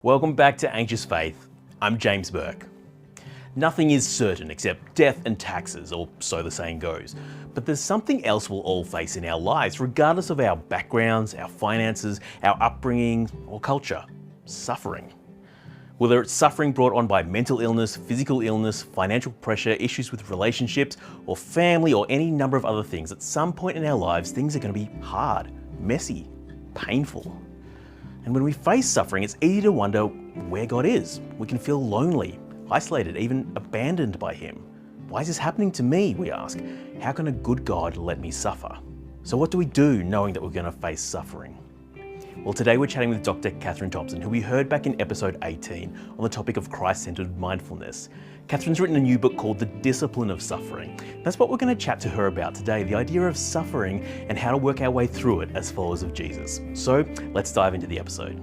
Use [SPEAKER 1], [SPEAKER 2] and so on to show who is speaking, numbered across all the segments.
[SPEAKER 1] Welcome back to Anxious Faith. I'm James Burke. Nothing is certain except death and taxes, or so the saying goes. But there's something else we'll all face in our lives, regardless of our backgrounds, our finances, our upbringing, or culture: suffering. Whether it's suffering brought on by mental illness, physical illness, financial pressure, issues with relationships, or family, or any number of other things, at some point in our lives, things are going to be hard, messy, painful. And when we face suffering, it's easy to wonder where God is. We can feel lonely, isolated, even abandoned by Him. Why is this happening to me, we ask? How can a good God let me suffer? So what do we do knowing that we're going to face suffering? Well, today we're chatting with Dr Katherine Thompson, who we heard back in episode 18 on the topic of Christ-Centred Mindfulness. Katherine's written a new book called The Discipline of Suffering. That's what we're going to chat to her about today, the idea of suffering and how to work our way through it as followers of Jesus. So let's dive into the episode.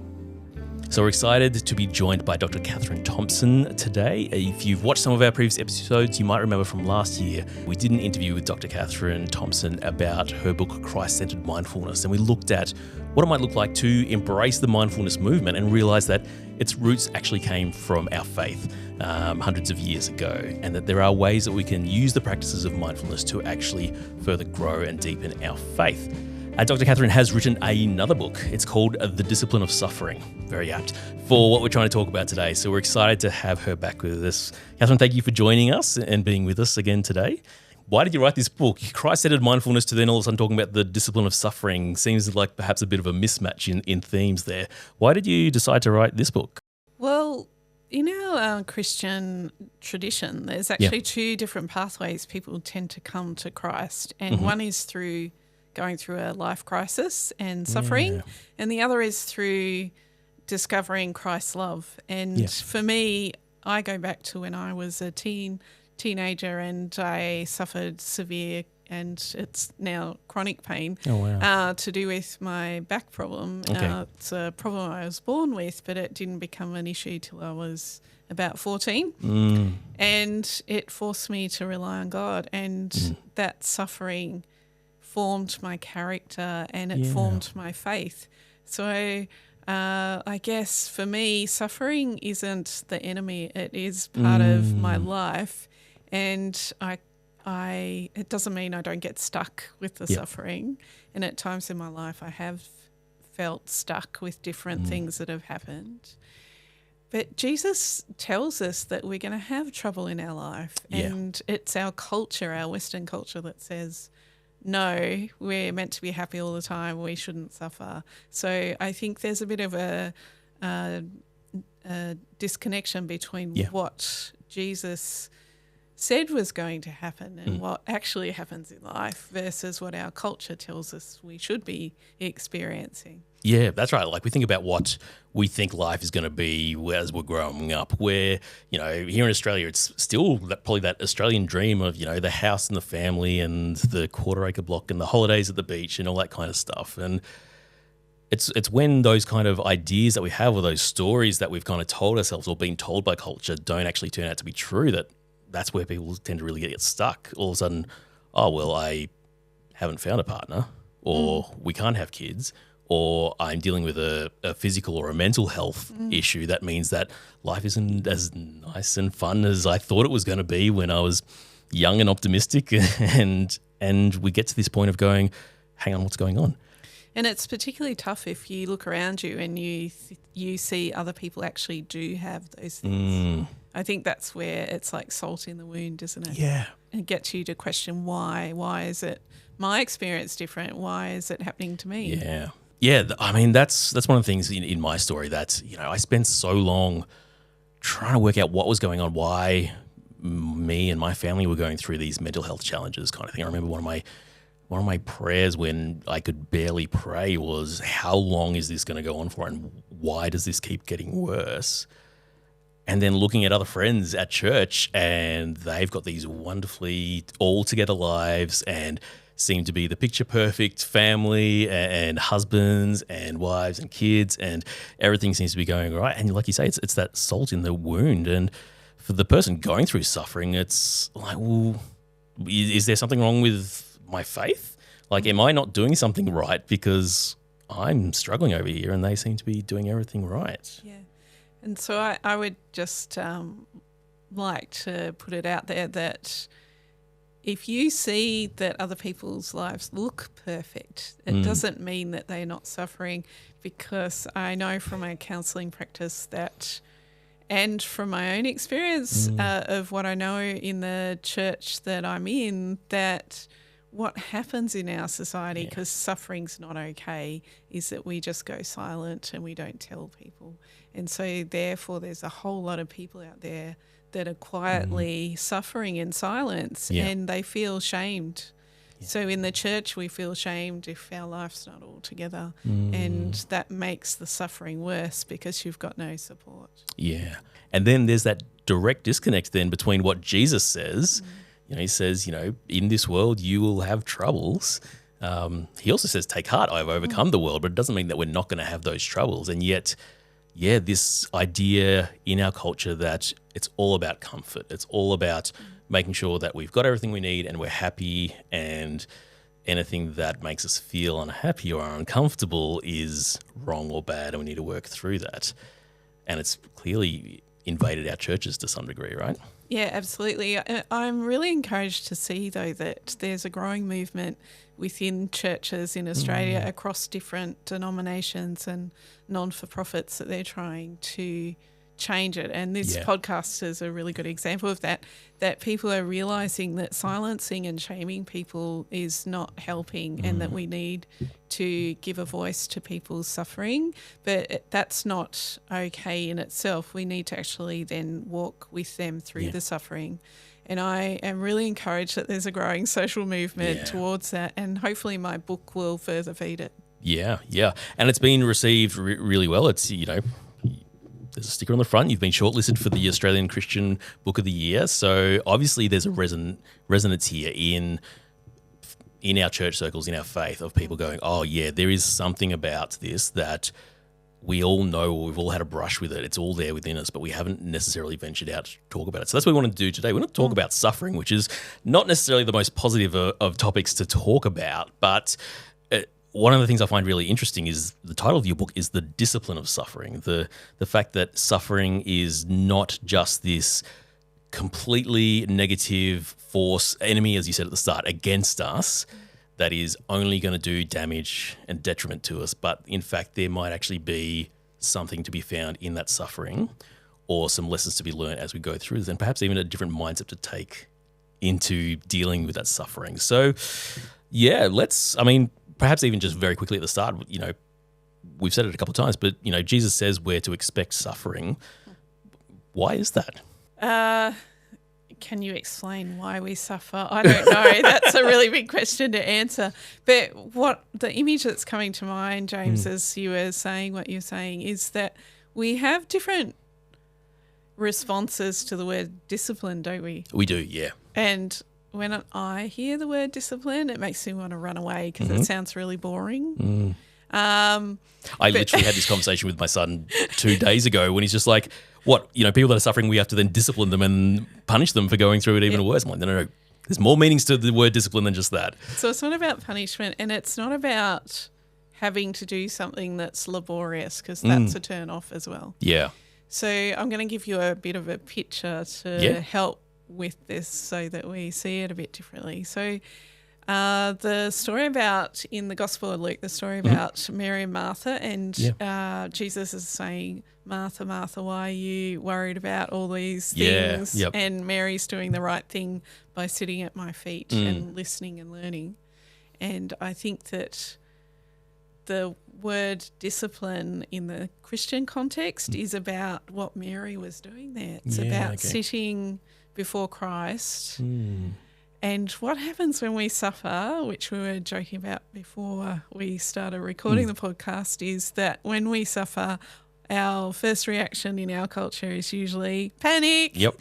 [SPEAKER 1] So we're excited to be joined by Dr. Katherine Thompson today. If you've watched some of our previous episodes, you might remember from last year, we did an interview with Dr. Katherine Thompson about her book, Christ-Centred Mindfulness, and we looked at what it might look like to embrace the mindfulness movement and realize that its roots actually came from our faith hundreds of years ago, and that there are ways that we can use the practices of mindfulness to actually further grow and deepen our faith. Dr. Katherine has written another book. It's called The Discipline of Suffering. Very apt for what we're trying to talk about today. So we're excited to have her back with us. Katherine, thank you for joining us and being with us again today. Why did you write this book? Christ-Centred Mindfulness to then all of a sudden talking about the discipline of suffering seems like perhaps a bit of a mismatch in themes there. Why did you decide to write this book?
[SPEAKER 2] Well, in our Christian tradition, there's actually two different pathways people tend to come to Christ. And one is through going through a life crisis and suffering, and the other is through discovering Christ's love. And for me, I go back to when I was a teenager and I suffered severe, and it's now chronic pain to do with my back problem. It's a problem I was born with, but it didn't become an issue till I was about 14. And it forced me to rely on God, and that suffering formed my character and it formed my faith. So I guess for me, suffering isn't the enemy. It is part of my life, and it doesn't mean I don't get stuck with the suffering. And at times in my life, I have felt stuck with different things that have happened. But Jesus tells us that we're going to have trouble in our life, and it's our culture, our Western culture, that says, no, we're meant to be happy all the time. We shouldn't suffer. So I think there's a bit of a disconnection between what Jesus said was going to happen and what actually happens in life versus what our culture tells us we should be experiencing.
[SPEAKER 1] Yeah, that's right. Like we think about what we think life is going to be as we're growing up, where, here in Australia, it's still probably that Australian dream of, the house and the family and the quarter-acre block and the holidays at the beach and all that kind of stuff. And it's when those kind of ideas that we have, or those stories that we've kind of told ourselves or been told by culture don't actually turn out to be true, that's where people tend to really get stuck. All of a sudden, I haven't found a partner, or we can't have kids, or I'm dealing with a physical or a mental health issue. That means that life isn't as nice and fun as I thought it was going to be when I was young and optimistic. And we get to this point of going, hang on, what's going on?
[SPEAKER 2] And it's particularly tough if you look around you and you see other people actually do have those things. I think that's where it's like salt in the wound, isn't it?
[SPEAKER 1] Yeah.
[SPEAKER 2] And it gets you to question why. Why is it my experience different? Why is it happening to me?
[SPEAKER 1] Yeah. Yeah, I mean, that's one of the things in my story that, I spent so long trying to work out what was going on, why me and my family were going through these mental health challenges kind of thing. I remember one of my prayers when I could barely pray was, how long is this going to go on for, and why does this keep getting worse? And then looking at other friends at church, and they've got these wonderfully all-together lives and seem to be the picture-perfect family and husbands and wives and kids, and everything seems to be going right. And like you say, it's that salt in the wound. And for the person going through suffering, it's like, well, is there something wrong with my faith? Like, am I not doing something right because I'm struggling over here and they seem to be doing everything right?
[SPEAKER 2] Yeah. And so I would just like to put it out there that if you see that other people's lives look perfect, it doesn't mean that they're not suffering, because I know from my counselling practice that, and from my own experience of what I know in the church that I'm in, that what happens in our society, because suffering's not okay, is that we just go silent and we don't tell people. And so therefore there's a whole lot of people out there that are quietly suffering in silence and they feel shamed. So in the church we feel shamed if our life's not all together, and that makes the suffering worse because you've got no support.
[SPEAKER 1] Yeah. And then there's that direct disconnect then between what Jesus says. He says, in this world you will have troubles. He also says, take heart, I've overcome the world, but it doesn't mean that we're not going to have those troubles. And yet, this idea in our culture that it's all about comfort. It's all about making sure that we've got everything we need and we're happy, and anything that makes us feel unhappy or uncomfortable is wrong or bad, and we need to work through that. And it's clearly invaded our churches to some degree, right?
[SPEAKER 2] Yeah, absolutely. I'm really encouraged to see, though, that there's a growing movement within churches in Australia across different denominations and non-for-profits that they're trying to change it. And this podcast is a really good example of that people are realising that silencing and shaming people is not helping, and that we need to give a voice to people's suffering. But that's not okay in itself. We need to actually then walk with them through the suffering. And I am really encouraged that there's a growing social movement towards that, and hopefully my book will further feed it. Yeah.
[SPEAKER 1] And it's been received really well. It's, there's a sticker on the front. You've been shortlisted for the Australian Christian Book of the Year. So obviously there's a resonance here in our church circles, in our faith, of people going, oh yeah, there is something about this that we all know, we've all had a brush with it. It's all there within us, but we haven't necessarily ventured out to talk about it. So that's what we want to do today. We're going to talk about suffering, which is not necessarily the most positive of topics to talk about, but one of the things I find really interesting is the title of your book is The Discipline of Suffering. The fact that suffering is not just this completely negative force, enemy, as you said at the start, against us, that is only going to do damage and detriment to us. But in fact, there might actually be something to be found in that suffering, or some lessons to be learned as we go through this, and perhaps even a different mindset to take into dealing with that suffering. So, perhaps even just very quickly at the start, we've said it a couple of times, but, Jesus says we're to expect suffering. Why is that?
[SPEAKER 2] Can you explain why we suffer? I don't know. That's a really big question to answer. But what the image that's coming to mind, James, as you were saying what you're saying, is that we have different responses to the word discipline, don't we?
[SPEAKER 1] We do, yeah.
[SPEAKER 2] And when I hear the word discipline, it makes me want to run away because it sounds really boring.
[SPEAKER 1] I literally had this conversation with my son 2 days ago when he's just like, what, people that are suffering, we have to then discipline them and punish them for going through it even worse. I'm like, no. There's more meanings to the word discipline than just that.
[SPEAKER 2] So it's not about punishment, and it's not about having to do something that's laborious, because that's a turn off as well. Yeah. So I'm going to give you a bit of a picture to help with this so that we see it a bit differently. So the story about, in the Gospel of Luke, the story about Mary and Martha, and Jesus is saying, Martha, Martha, why are you worried about all these things? Yep. And Mary's doing the right thing by sitting at my feet and listening and learning. And I think that the word discipline in the Christian context is about what Mary was doing there. It's about sitting before Christ. And what happens when we suffer, which we were joking about before we started recording the podcast, is that when we suffer, our first reaction in our culture is usually panic. Yep.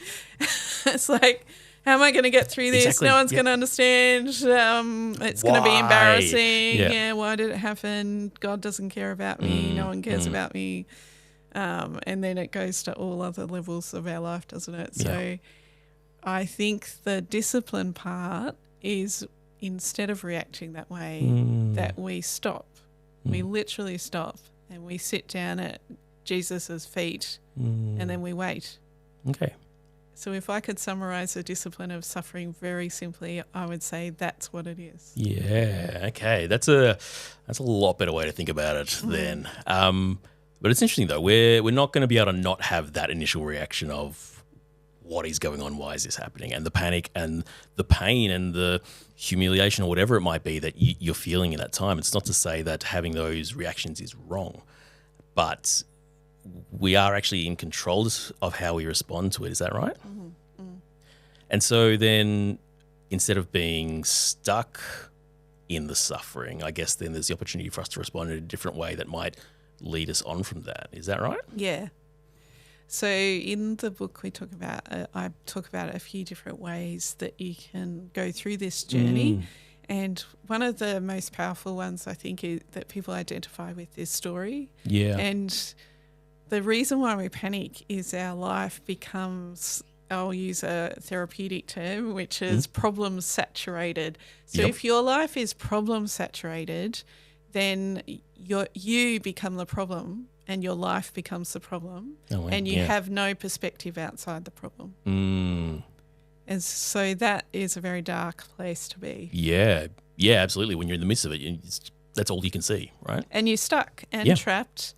[SPEAKER 2] It's like, how am I going to get through this? Exactly. No one's going to understand. It's going to be embarrassing. Yeah, why did it happen? God doesn't care about me. No one cares about me. And then it goes to all other levels of our life, doesn't it? So I think the discipline part is, instead of reacting that way, that we stop. We literally stop and we sit down at Jesus' feet, and then we wait.
[SPEAKER 1] Okay.
[SPEAKER 2] So if I could summarize the discipline of suffering very simply, I would say that's what it is.
[SPEAKER 1] Yeah. Okay. That's a lot better way to think about it then. But it's interesting though. We're not going to be able to not have that initial reaction of what is going on, why is this happening, and the panic and the pain and the humiliation or whatever it might be that you're feeling in that time. It's not to say that having those reactions is wrong, but we are actually in control of how we respond to it. Is that right? And so then instead of being stuck in the suffering, I guess then there's the opportunity for us to respond in a different way that might lead us on from that. Is that right?
[SPEAKER 2] Yeah. So in the book I talk about a few different ways that you can go through this journey. And one of the most powerful ones I think is that people identify with is story.
[SPEAKER 1] Yeah.
[SPEAKER 2] And the reason why we panic is our life becomes, I'll use a therapeutic term, which is problem saturated. So if your life is problem saturated, then you become the problem and your life becomes the problem, and you have no perspective outside the problem. And so that is a very dark place to be.
[SPEAKER 1] Yeah, absolutely. When you're in the midst of it, that's all you can see, right?
[SPEAKER 2] And you're stuck and trapped.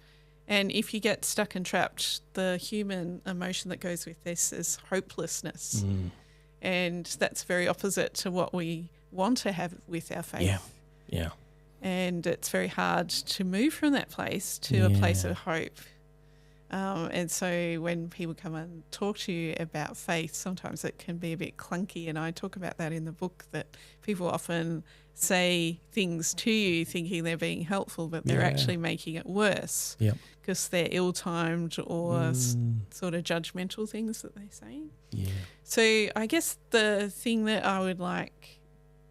[SPEAKER 2] And if you get stuck and trapped, the human emotion that goes with this is hopelessness. And that's very opposite to what we want to have with our faith.
[SPEAKER 1] Yeah.
[SPEAKER 2] And it's very hard to move from that place to a place of hope. And so when people come and talk to you about faith, sometimes it can be a bit clunky. And I talk about that in the book, that people often say things to you thinking they're being helpful, but they're actually making it worse because they're ill-timed or sort of judgmental things that they're saying. So I guess the thing that I would like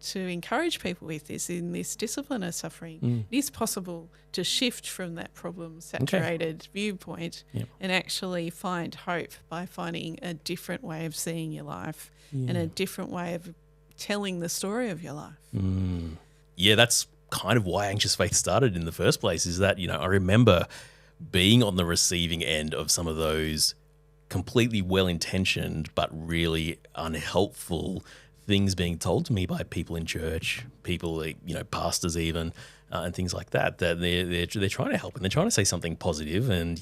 [SPEAKER 2] to encourage people with is, in this discipline of suffering, it is possible to shift from that problem-saturated viewpoint and actually find hope by finding a different way of seeing your life and a different way of telling the story of your life.
[SPEAKER 1] Yeah, that's kind of why Anxious Faith started in the first place, is that, I remember being on the receiving end of some of those completely well-intentioned but really unhelpful things being told to me by people in church, people, pastors even, and things like that, that they're trying to help and they're trying to say something positive and,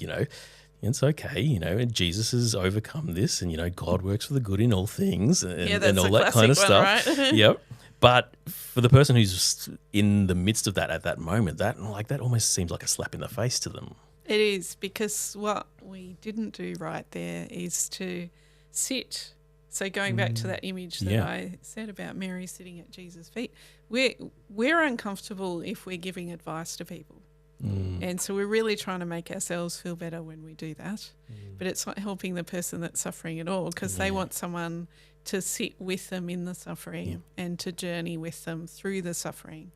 [SPEAKER 1] it's okay, Jesus has overcome this and, God works for the good in all things and all that kind of stuff. Right? Yep. But for the person who's in the midst of that at that moment, that almost seems like a slap in the face to them.
[SPEAKER 2] It is, because what we didn't do right there is to sit. So going back to that image that I said about Mary sitting at Jesus' feet, we're uncomfortable if we're giving advice to people. And so we're really trying to make ourselves feel better when we do that. But it's not helping the person that's suffering at all, because they want someone to sit with them in the suffering and to journey with them through the suffering,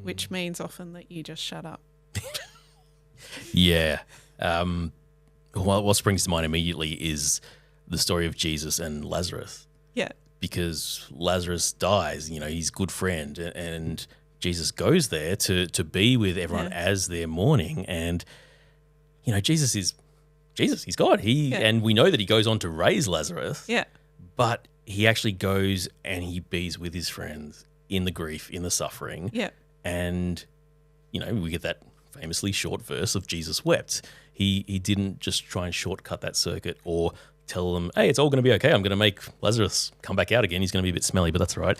[SPEAKER 2] which means often that you just shut up. What springs to mind immediately is the story of Jesus and Lazarus. Yeah. Because Lazarus dies, his good friend, and Jesus goes there to be with everyone as they're mourning. And, Jesus, he's God. And we know that he goes on to raise Lazarus. Yeah. But he actually goes and he bees with his friends in the grief, in the suffering. Yeah. And, we get that famously short verse of Jesus wept. He didn't just try and shortcut that circuit or tell them, hey, it's all going to be okay. I'm going to make Lazarus come back out again. He's going to be a bit smelly, but that's all right.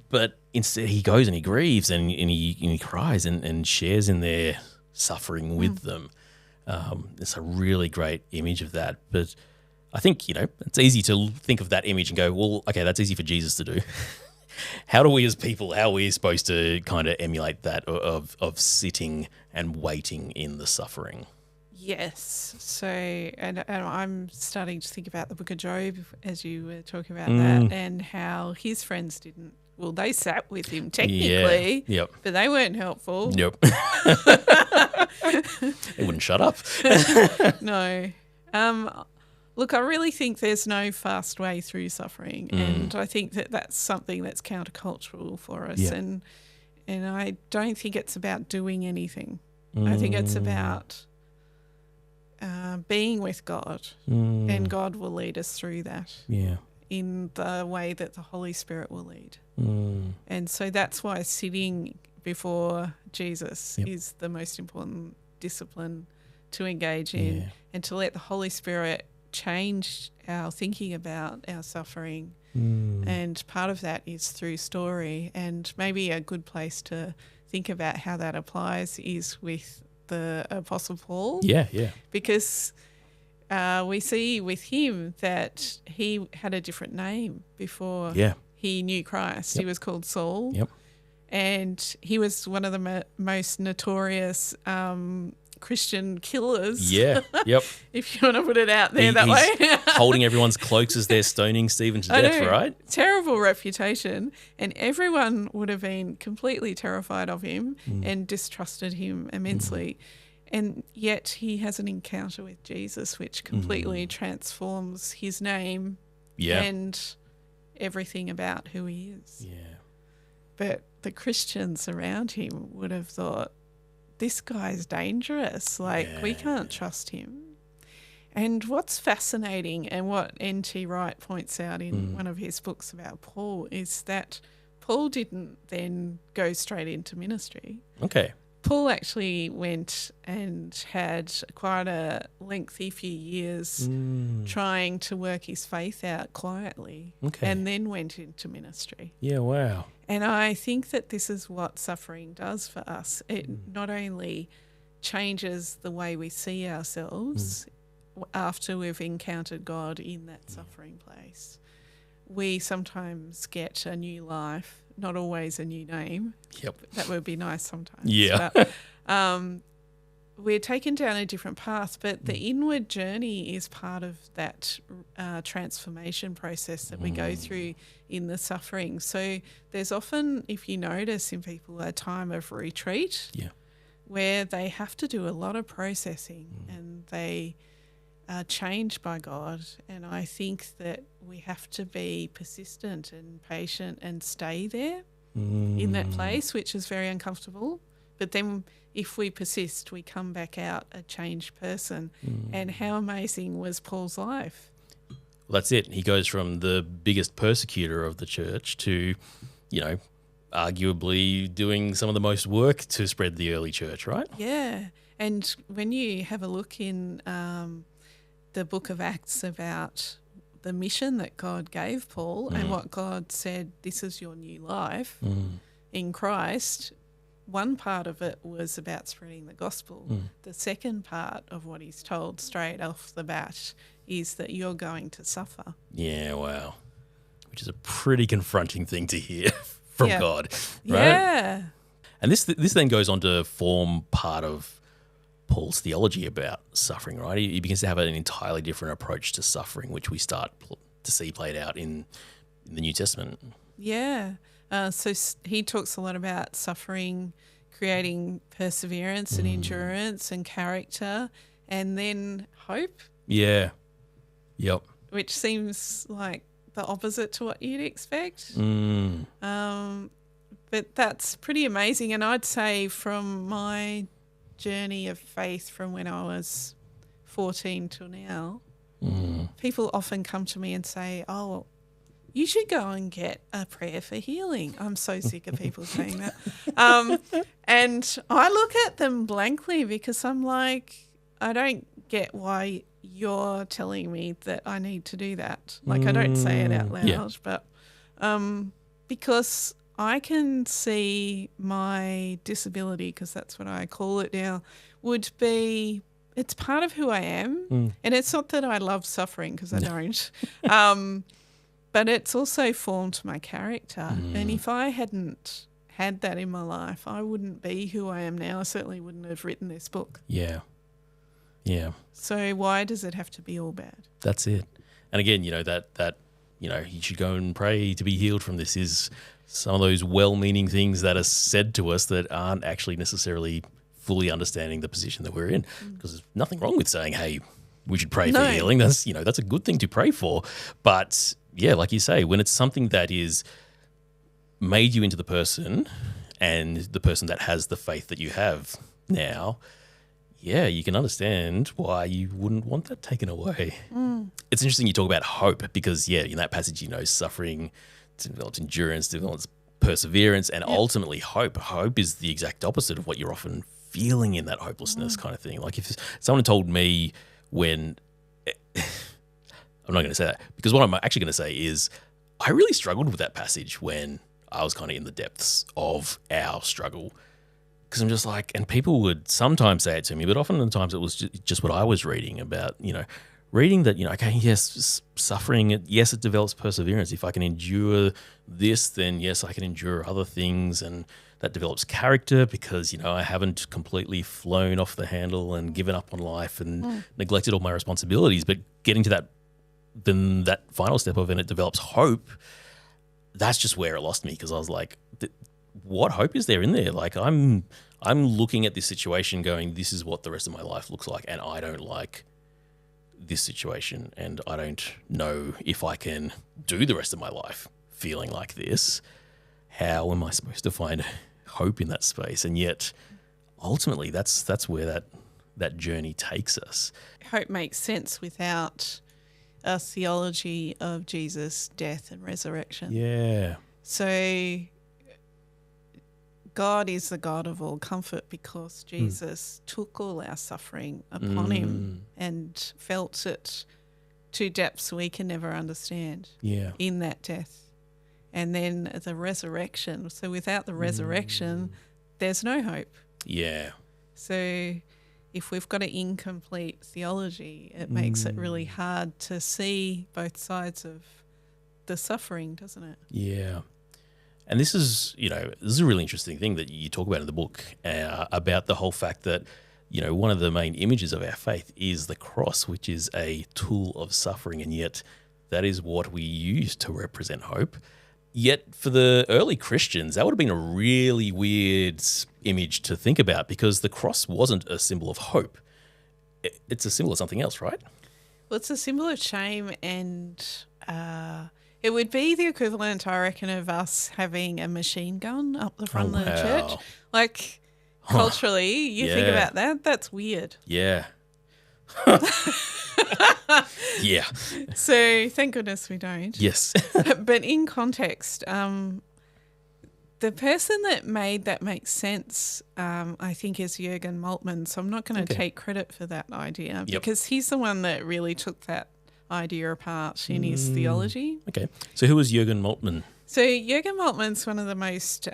[SPEAKER 2] But instead he goes and he grieves and he cries and shares in their suffering with them. It's a really great image of that. But I think, it's easy to think of that image and go, well, okay, that's easy for Jesus to do. How do we as people, how are we supposed to kind of emulate that of sitting and waiting in the suffering? Yes. So, and I'm starting to think about the book of Job as you were talking about that, and how his friends didn't. Well, they sat with him technically, but they weren't helpful. Yep.
[SPEAKER 1] They wouldn't shut up.
[SPEAKER 2] No. Look, I really think there's no fast way through suffering, and I think that that's something that's countercultural for us, and I don't think it's about doing anything. I think it's about being with God, and God will lead us through that in the way that the Holy Spirit will lead. And so that's why sitting before Jesus is the most important discipline to engage in, and to let the Holy Spirit change our thinking about our suffering. And part of that is through story, and maybe a good place to think about how that applies is with the Apostle Paul. Because we see with him that he had a different name before he knew Christ. He was called Saul. And he was one of the most notorious Christian killers. If you want to put it out there that way.
[SPEAKER 1] Holding everyone's cloaks as they're stoning Stephen to death, right?
[SPEAKER 2] Terrible reputation. And everyone would have been completely terrified of him and distrusted him immensely. And yet he has an encounter with Jesus which completely transforms his name and everything about who he is. But the Christians around him would have thought, this guy's dangerous. We can't trust him. And what's fascinating, and what N.T. Wright points out in one of his books about Paul, is that Paul didn't then go straight into ministry. Paul actually went and had quite a lengthy few years trying to work his faith out quietly, and then went into ministry. And I think that this is what suffering does for us. It not only changes the way we see ourselves after we've encountered God in that suffering place. We sometimes get a new life, not always a new name. That would be nice sometimes. But we're taken down a different path, but the inward journey is part of that transformation process that we go through in the suffering. So there's often, if you notice in people, a time of retreat where they have to do a lot of processing and they are changed by God. And I think that we have to be persistent and patient and stay there in that place, which is very uncomfortable. But then if we persist, we come back out a changed person. And how amazing was Paul's life?
[SPEAKER 1] Well, that's it. He goes from the biggest persecutor of the church to, arguably doing some of the most work to spread the early church, right?
[SPEAKER 2] And when you have a look in the book of Acts about the mission that God gave Paul and what God said, this is your new life in Christ, one part of it was about spreading the gospel. The second part of what he's told straight off the bat is that you're going to suffer. Which is a pretty confronting thing to hear from God, right?
[SPEAKER 1] And this then goes on to form part of Paul's theology about suffering, right? He begins to have an entirely different approach to suffering, which we start to see played out in the New Testament.
[SPEAKER 2] So he talks a lot about suffering, creating perseverance and endurance and character, and then hope. Which seems like the opposite to what you'd expect. But that's pretty amazing. And I'd say from my journey of faith from when I was 14 till now, people often come to me and say, oh, you should go and get a prayer for healing. I'm so sick of people saying that. And I look at them blankly because I'm like, I don't get why you're telling me that I need to do that. Like, I don't say it out loud, but because I can see my disability, because that's what I call it now, would be, it's part of who I am. And it's not that I love suffering, because I don't. But it's also formed my character. And if I hadn't had that in my life, I wouldn't be who I am now. I certainly wouldn't have written this book. So why does it have to be all bad?
[SPEAKER 1] That's it. And again, that you should go and pray to be healed from this is some of those well-meaning things that are said to us that aren't actually necessarily fully understanding the position that we're in. Because there's nothing wrong with saying, hey, we should pray for healing. That's that's a good thing to pray for. But like you say, when it's something that is made you into the person and the person that has the faith that you have now, yeah, you can understand why you wouldn't want that taken away. It's interesting you talk about hope because, yeah, in that passage, suffering develops endurance, develops perseverance, and ultimately hope. Hope is the exact opposite of what you're often feeling in that hopelessness kind of thing. Like if someone told me when, I'm not going to say that, because what I'm actually going to say is I really struggled with that passage when I was kind of in the depths of our struggle. Because I'm just like, and people would sometimes say it to me, but often the times it was just what I was reading about, reading that, okay, yes, suffering, yes, it develops perseverance. If I can endure this, then yes, I can endure other things. And that develops character because, I haven't completely flown off the handle and given up on life and neglected all my responsibilities. But getting to that final step of it, it develops hope. That's just where it lost me because I was like, what hope is there in there? Like I'm looking at this situation going, this is what the rest of my life looks like, and I don't like this situation, and I don't know if I can do the rest of my life feeling like this. How am I supposed to find hope in that space? And yet, ultimately, that's where that journey takes us.
[SPEAKER 2] Hope makes sense without a theology of Jesus' death and resurrection.
[SPEAKER 1] Yeah.
[SPEAKER 2] So God is the God of all comfort because Jesus took all our suffering upon him and felt it to depths we can never understand in that death. And then the resurrection. So without the resurrection, there's no hope.
[SPEAKER 1] Yeah.
[SPEAKER 2] So if we've got an incomplete theology, it makes it really hard to see both sides of the suffering, doesn't it?
[SPEAKER 1] Yeah. And this is a really interesting thing that you talk about in the book about the whole fact that, one of the main images of our faith is the cross, which is a tool of suffering. And yet that is what we use to represent hope. Yet for the early Christians, that would have been a really weird image to think about because the cross wasn't a symbol of hope. It's a symbol of something else, right?
[SPEAKER 2] Well, it's a symbol of shame and it would be the equivalent, I reckon, of us having a machine gun up the front of the church. Like, culturally, you think about that, that's weird.
[SPEAKER 1] Yeah. Yeah.
[SPEAKER 2] So, thank goodness we don't.
[SPEAKER 1] Yes.
[SPEAKER 2] But in context, the person that made that make sense, I think, is Jürgen Moltmann. So I'm not going to take credit for that idea because he's the one that really took that idea apart in his theology.
[SPEAKER 1] Okay. So who was Jürgen Moltmann?
[SPEAKER 2] So Jürgen Moltmann's one of the most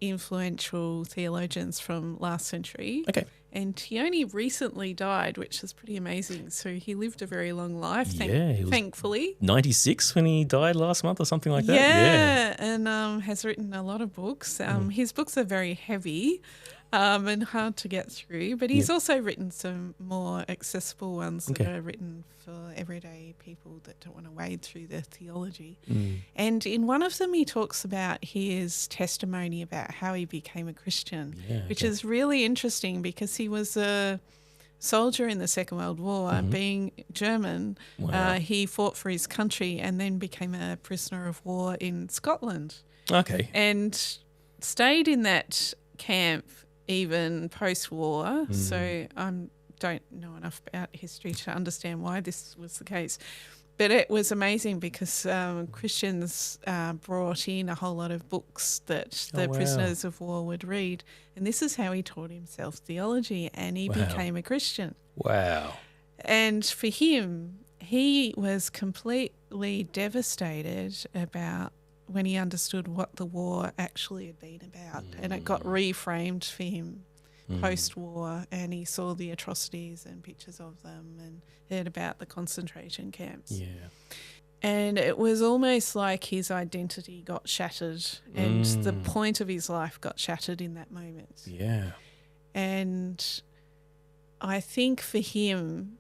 [SPEAKER 2] influential theologians from last century.
[SPEAKER 1] Okay.
[SPEAKER 2] And he only recently died, which is pretty amazing. So he lived a very long life,
[SPEAKER 1] he was
[SPEAKER 2] thankfully.
[SPEAKER 1] 96 when he died last month or something like that?
[SPEAKER 2] Yeah. And has written a lot of books. His books are very heavy and hard to get through, but he's also written some more accessible ones that are written for everyday people that don't want to wade through the theology. And in one of them he talks about his testimony about how he became a Christian, which is really interesting because he was a soldier in the Second World War. Being German, he fought for his country and then became a prisoner of war in Scotland.
[SPEAKER 1] Okay.
[SPEAKER 2] And stayed in that camp even post-war. So I don't know enough about history to understand why this was the case. But it was amazing because Christians brought in a whole lot of books that the prisoners of war would read. And this is how he taught himself theology, and he became a Christian.
[SPEAKER 1] Wow.
[SPEAKER 2] And for him, he was completely devastated about when he understood what the war actually had been about. And it got reframed for him post-war, and he saw the atrocities and pictures of them and heard about the concentration camps. Yeah. And it was almost like his identity got shattered and the point of his life got shattered in that moment. Yeah. And I think for him,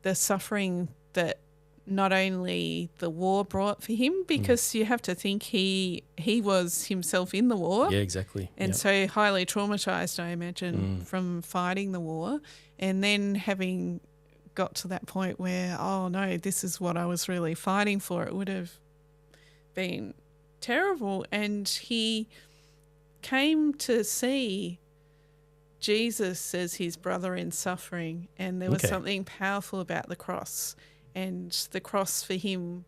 [SPEAKER 2] the suffering that not only the war brought for him, because you have to think he was himself in the war.
[SPEAKER 1] Yeah, exactly.
[SPEAKER 2] And so highly traumatised, I imagine, from fighting the war, and then having got to that point where, oh no, this is what I was really fighting for. It would have been terrible. And he came to see Jesus as his brother in suffering, and there was
[SPEAKER 1] Okay.
[SPEAKER 2] something powerful about the cross. And the cross for him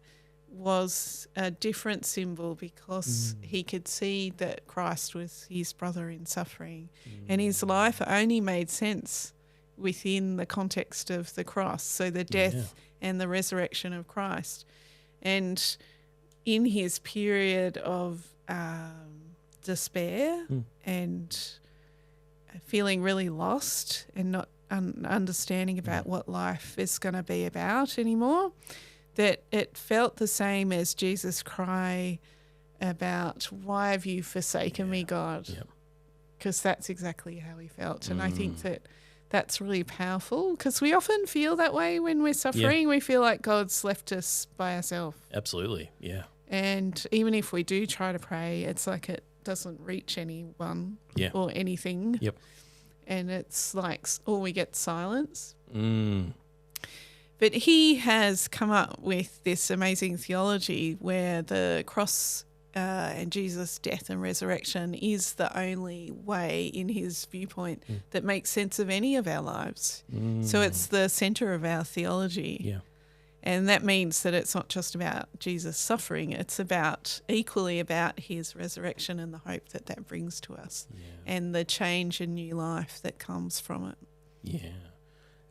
[SPEAKER 2] was a different symbol because he could see that Christ was his brother in suffering, and his life only made sense within the context of the cross, so the death and the resurrection of Christ. And in his period of despair and feeling really lost and not understanding about what life is going to be about anymore, that it felt the same as Jesus' cry about, why have you forsaken me, God? Because that's exactly how he felt. And I think that that's really powerful, because we often feel that way when we're suffering. We feel like God's left us by ourselves.
[SPEAKER 1] Absolutely, yeah.
[SPEAKER 2] And even if we do try to pray, it's like it doesn't reach anyone or anything. And it's like, we get silence. But he has come up with this amazing theology where the cross and Jesus' death and resurrection is the only way, in his viewpoint, that makes sense of any of our lives. So it's the centre of our theology. And that means that it's not just about Jesus suffering, it's equally about his resurrection and the hope that that brings to us and the change and new life that comes from it.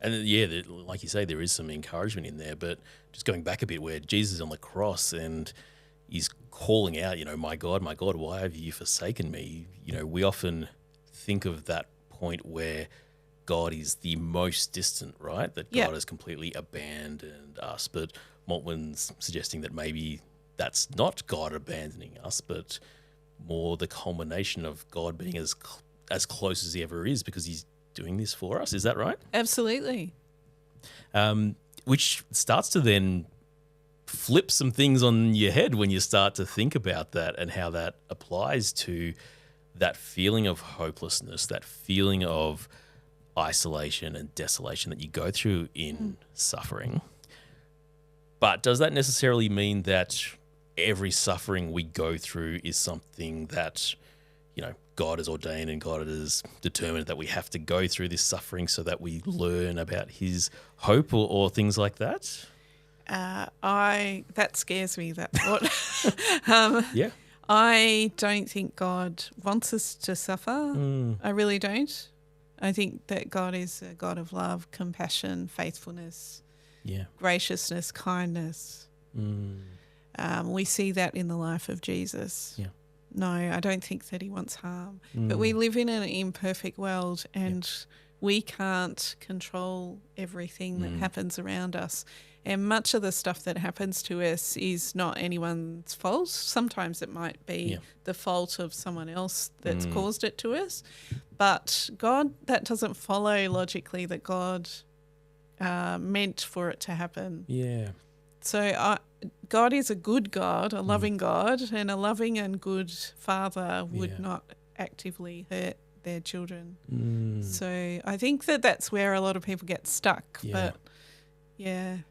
[SPEAKER 1] And like you say, there is some encouragement in there, but just going back a bit, where Jesus is on the cross and he's calling out, my God, why have you forsaken me? We often think of that point where God is the most distant, right? That God has completely abandoned us. But Moltmann's suggesting that maybe that's not God abandoning us, but more the culmination of God being as close as he ever is, because he's doing this for us. Is that right?
[SPEAKER 2] Absolutely.
[SPEAKER 1] Which starts to then flip some things on your head when you start to think about that and how that applies to that feeling of hopelessness, that feeling of isolation and desolation that you go through in suffering. But does that necessarily mean that every suffering we go through is something that, God has ordained and God has determined that we have to go through this suffering so that we learn about his hope or things like that?
[SPEAKER 2] That scares me, that thought. I don't think God wants us to suffer. I really don't. I think that God is a God of love, compassion, faithfulness, graciousness, kindness. We see that in the life of Jesus. No, I don't think that he wants harm. But we live in an imperfect world, and we can't control everything that happens around us. And much of the stuff that happens to us is not anyone's fault. Sometimes it might be the fault of someone else that's caused it to us. But God, that doesn't follow logically that God meant for it to happen. So God is a good God, a loving God, and a loving and good father would not actively hurt their children. So I think that that's where a lot of people get stuck. But and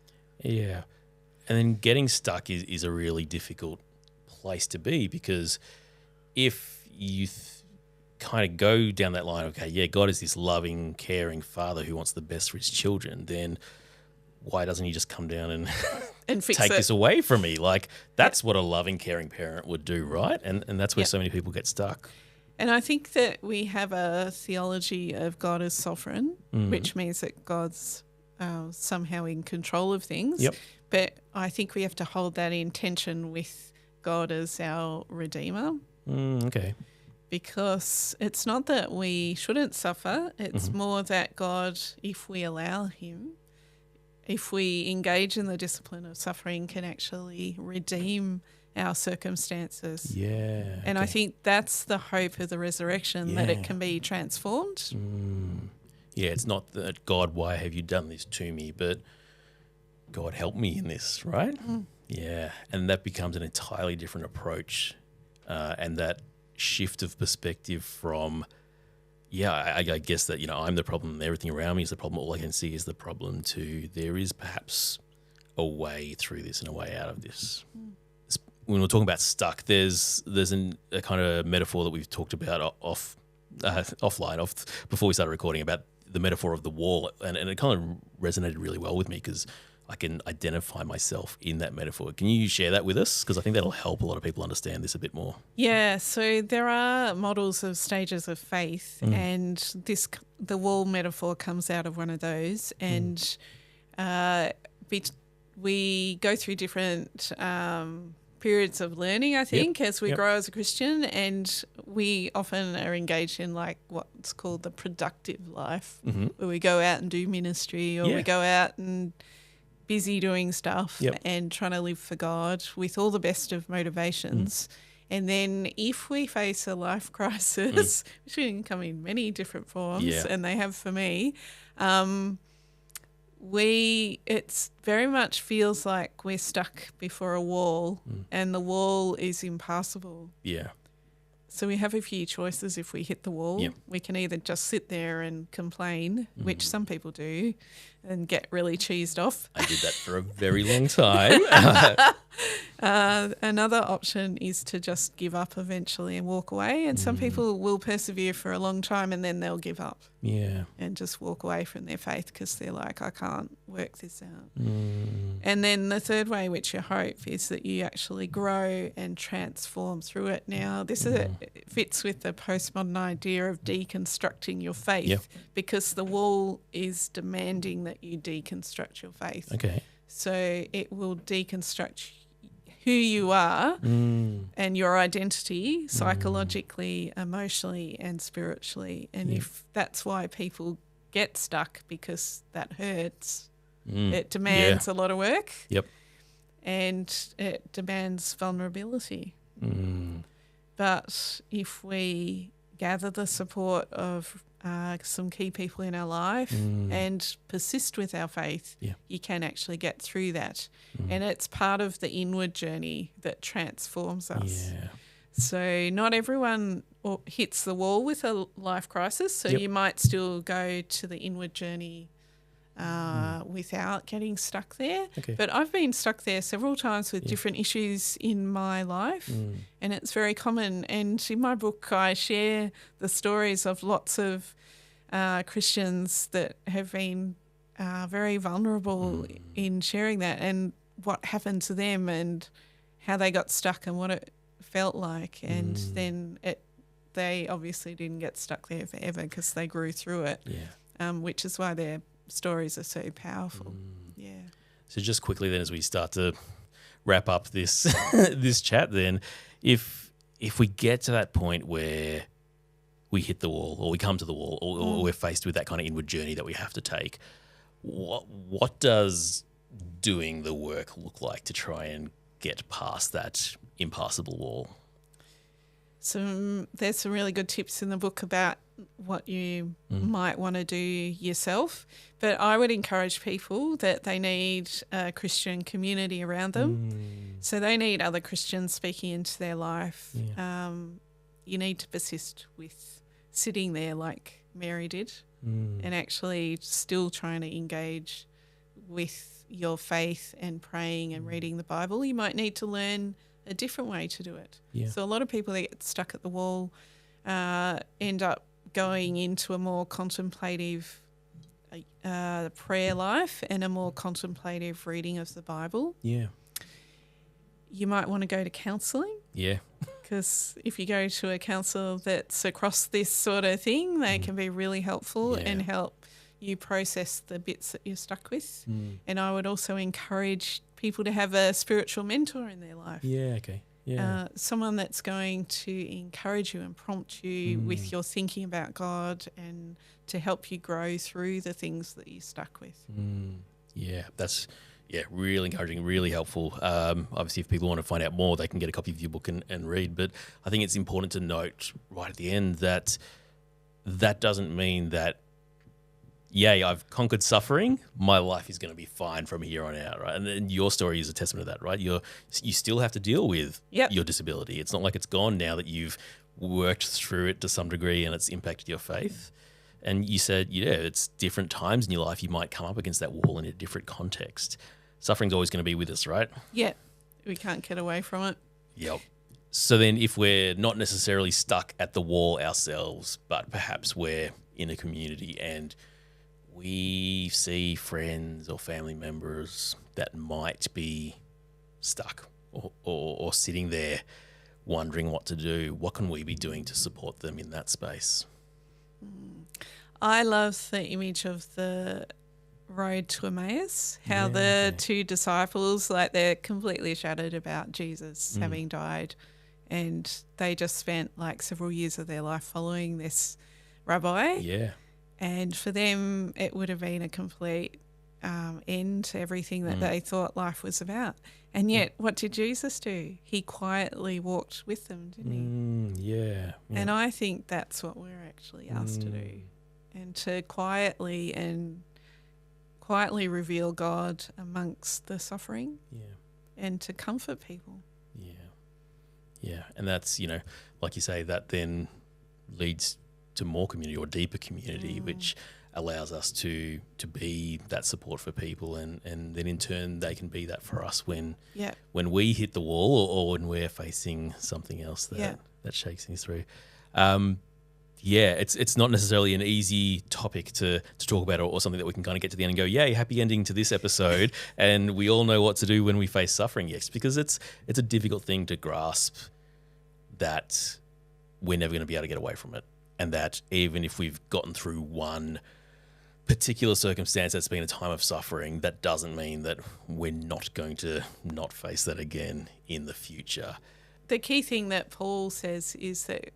[SPEAKER 1] then getting stuck is a really difficult place to be, because if you kind of go down that line, God is this loving, caring father who wants the best for his children, then why doesn't he just come down and
[SPEAKER 2] fix
[SPEAKER 1] take
[SPEAKER 2] it?
[SPEAKER 1] this away from me? Like, that's what a loving, caring parent would do, right? And that's where so many people get stuck.
[SPEAKER 2] And I think that we have a theology of God as sovereign, which means that God's somehow in control of things. But I think we have to hold that in tension with God as our Redeemer. Because it's not that we shouldn't suffer, it's more that God, if we allow him, if we engage in the discipline of suffering, can actually redeem our circumstances. And I think that's the hope of the resurrection, that it can be transformed.
[SPEAKER 1] It's not that, God, why have you done this to me? But God, help me in this, right? And that becomes an entirely different approach. And that shift of perspective from, I guess that, I'm the problem, everything around me is the problem, all I can see is the problem, to there is perhaps a way through this and a way out of this. When we're talking about stuck, there's a kind of metaphor that we've talked about off before we started recording about the metaphor of the wall, and it kind of resonated really well with me because I can identify myself in that metaphor. Can you share that with us? Because I think that'll help a lot of people understand this a bit more.
[SPEAKER 2] Yeah, so there are models of stages of faith, and the wall metaphor comes out of one of those. And we go through different periods of learning, I think, as we grow as a Christian, and we often are engaged in like what's called the productive life, where we go out and do ministry, or we go out and busy doing stuff and trying to live for God with all the best of motivations. And then if we face a life crisis, which can come in many different forms, and they have for me, it very much feels like we're stuck before a wall and the wall is impassable.
[SPEAKER 1] Yeah.
[SPEAKER 2] So we have a few choices if we hit the wall. Yep. We can either just sit there and complain, which some people do, and get really cheesed off.
[SPEAKER 1] I did that for a very long time.
[SPEAKER 2] Another option is to just give up eventually and walk away. And some people will persevere for a long time and then they'll give up.
[SPEAKER 1] Yeah.
[SPEAKER 2] And just walk away from their faith because they're like, I can't work this out. And then the third way, which you hope, is that you actually grow and transform through it. Now, this it fits with the postmodern idea of deconstructing your faith because the wall is demanding that you deconstruct your faith.
[SPEAKER 1] Okay.
[SPEAKER 2] So it will deconstruct who you are and your identity psychologically, emotionally and spiritually. And if that's why people get stuck, because that hurts, it demands a lot of work and it demands vulnerability. But if we gather the support of some key people in our life and persist with our faith, you can actually get through that. And it's part of the inward journey that transforms us. Yeah. So not everyone hits the wall with a life crisis, so you might still go to the inward journey without getting stuck there. Okay. But I've been stuck there several times with different issues in my life, and it's very common. And in my book, I share the stories of lots of Christians that have been very vulnerable in sharing that and what happened to them and how they got stuck and what it felt like. And then they obviously didn't get stuck there forever because they grew through it, which is why their stories are so powerful.
[SPEAKER 1] So just quickly then, as we start to wrap up this this chat, then if we get to that point where we hit the wall or we come to the wall or we're faced with that kind of inward journey that we have to take, what does doing the work look like to try and get past that impassable wall?
[SPEAKER 2] So there's some really good tips in the book about what you might want to do yourself. But I would encourage people that they need a Christian community around them. So they need other Christians speaking into their life. You need to persist with sitting there like Mary did and actually still trying to engage with your faith and praying and reading the Bible. You might need to learn a different way to do it. So a lot of people that get stuck at the wall end up going into a more contemplative prayer life and a more contemplative reading of the Bible. You might want to go to counselling. Because if you go to a counsellor that's across this sort of thing, they can be really helpful and help you process the bits that you're stuck with. And I would also encourage people to have a spiritual mentor in their life. Someone that's going to encourage you and prompt you with your thinking about God and to help you grow through the things that you're stuck with.
[SPEAKER 1] That's really encouraging, really helpful. Obviously, if people want to find out more, they can get a copy of your book and read. But I think it's important to note right at the end that that doesn't mean that, I've conquered suffering, my life is going to be fine from here on out, right? And then your story is a testament to that, right? You still have to deal with your disability. It's not like it's gone now that you've worked through it to some degree and it's impacted your faith. And you said, it's different times in your life you might come up against that wall in a different context. Suffering's always going to be with us, right?
[SPEAKER 2] Yeah, we can't get away from it.
[SPEAKER 1] So then if we're not necessarily stuck at the wall ourselves, but perhaps we're in a community and we see friends or family members that might be stuck or sitting there wondering what to do, what can we be doing to support them in that space?
[SPEAKER 2] I love the image of the road to Emmaus, how the two disciples, like, they're completely shattered about Jesus having died, and they just spent like several years of their life following this rabbi.
[SPEAKER 1] Yeah.
[SPEAKER 2] And for them, it would have been a complete end to everything that they thought life was about. And yet, what did Jesus do? He quietly walked with them, didn't he?
[SPEAKER 1] Yeah.
[SPEAKER 2] And I think that's what we're actually asked to do, and to quietly reveal God amongst the suffering, and to comfort people.
[SPEAKER 1] Yeah. And that's, like you say, that then leads to more community or deeper community, which allows us to be that support for people, and then in turn they can be that for us when we hit the wall or when we're facing something else that shakes things through. It's not necessarily an easy topic to talk about, or something that we can kind of get to the end and go, yay, happy ending to this episode. And we all know what to do when we face suffering, yes, because it's a difficult thing to grasp that we're never going to be able to get away from it. And that even if we've gotten through one particular circumstance that's been a time of suffering, that doesn't mean that we're not going to not face that again in the future.
[SPEAKER 2] The key thing that Paul says is that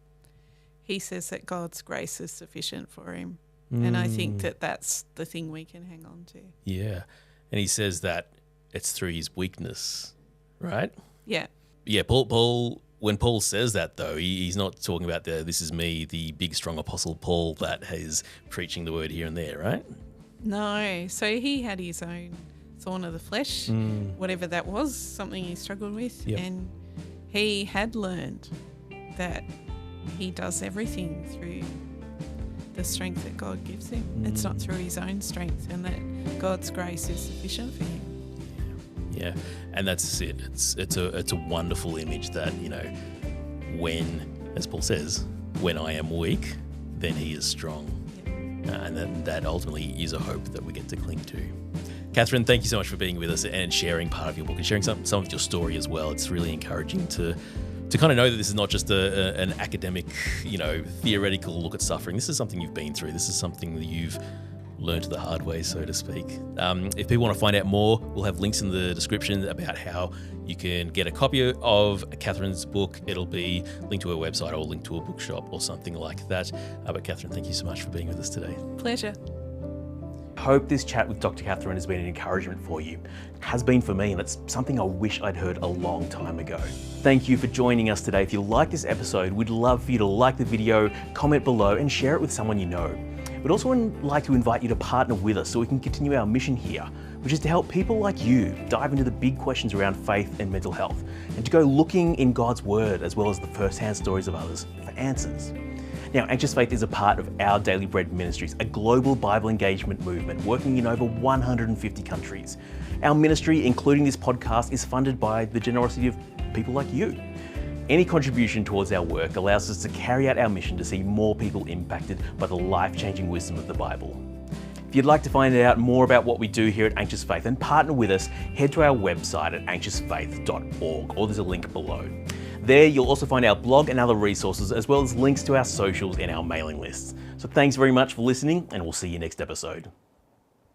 [SPEAKER 2] he says that God's grace is sufficient for him. And I think that that's the thing we can hang on to. Yeah.
[SPEAKER 1] And he says that it's through his weakness, right?
[SPEAKER 2] Yeah.
[SPEAKER 1] Yeah, Paul, when Paul says that, though, he's not talking about this is me, the big, strong apostle Paul that is preaching the word here and there, right?
[SPEAKER 2] No. So he had his own thorn of the flesh, whatever that was, something he struggled with.
[SPEAKER 1] Yep.
[SPEAKER 2] And he had learned that he does everything through the strength that God gives him. It's not through his own strength, and that God's grace is sufficient for him.
[SPEAKER 1] Yeah, and that's it. It's a wonderful image that, when, as Paul says, when I am weak, then he is strong. And that ultimately is a hope that we get to cling to. Katherine, thank you so much for being with us and sharing part of your book and sharing some of your story as well. It's really encouraging to kind of know that this is not just an academic, theoretical look at suffering. This is something you've been through. This is something that you've learned the hard way, so to speak. If people want to find out more, we'll have links in the description about how you can get a copy of Katherine's book. It'll be linked to her website or linked to a bookshop or something like that. But Katherine, thank you so much for being with us today.
[SPEAKER 2] Pleasure.
[SPEAKER 1] I hope this chat with Dr. Katherine has been an encouragement for you. It has been for me, and it's something I wish I'd heard a long time ago. Thank you for joining us today. If you like this episode, we'd love for you to like the video, comment below, and share it with someone you know. We'd also like to invite you to partner with us so we can continue our mission here, which is to help people like you dive into the big questions around faith and mental health, and to go looking in God's Word as well as the first-hand stories of others for answers. Now, Anxious Faith is a part of Our Daily Bread Ministries, a global Bible engagement movement working in over 150 countries. Our ministry, including this podcast, is funded by the generosity of people like you. Any contribution towards our work allows us to carry out our mission to see more people impacted by the life-changing wisdom of the Bible. If you'd like to find out more about what we do here at Anxious Faith and partner with us, head to our website at anxiousfaith.org, or there's a link below. There you'll also find our blog and other resources, as well as links to our socials and our mailing lists. So thanks very much for listening, and we'll see you next episode.